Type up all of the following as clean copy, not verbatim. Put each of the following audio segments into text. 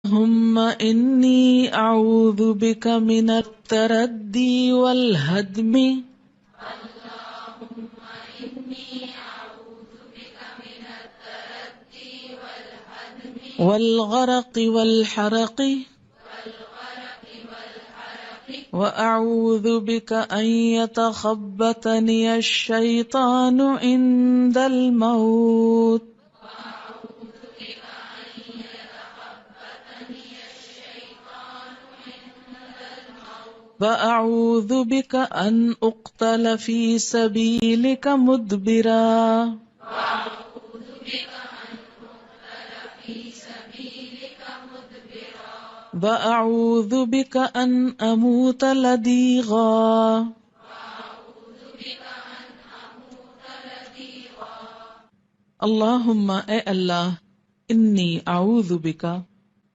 اللهم إني أعوذ بك من التردي والهدم والغرق والحرق، وأعوذ بك أن يتخبطني الشيطان عند الموت. وأعوذ بك أن أقتل في سبيلك مدبرا. وأعوذ بك أن أموت لديغا. اللہم اے اللہ، انی اعوذ بک،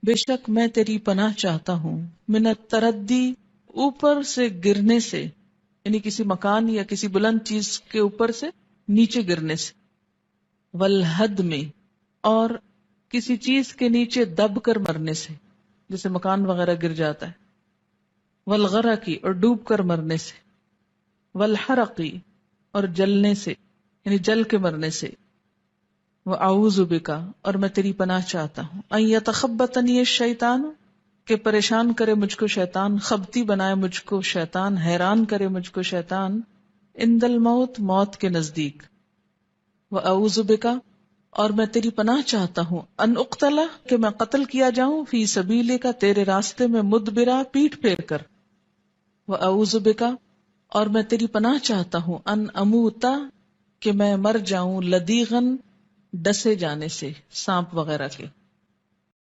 بے شک میں تیری پناہ چاہتا ہوں، من التردی، اوپر سے گرنے سے، یعنی کسی مکان یا کسی بلند چیز کے اوپر سے نیچے گرنے سے، والہدم، اور کسی چیز کے نیچے دب کر مرنے سے، جیسے مکان وغیرہ گر جاتا ہے، والغرقی، اور ڈوب کر مرنے سے، والحرقی، اور جلنے سے، یعنی جل کے مرنے سے، وَأَعُوذُ بِكَ، اور میں تیری پناہ چاہتا ہوں، ان یتخبطنی الشیطان، کہ پریشان کرے مجھ کو شیطان، خبتی بنائے مجھ کو شیطان، حیران کرے مجھ کو شیطان، عند الموت، موت کے نزدیک، وَأَعُوذُ بِكَ، اور میں تیری پناہ چاہتا ہوں، ان اقتل، کہ میں قتل کیا جاؤں، فی سبیلک، تیرے راستے میں، مدبرا، پیٹ پھیر کر، وَأَعُوذُ بِكَ، اور میں تیری پناہ چاہتا ہوں، ان اموتا، کہ میں مر جاؤں، لدیغن، ڈسے جانے سے، سانپ وغیرہ کے،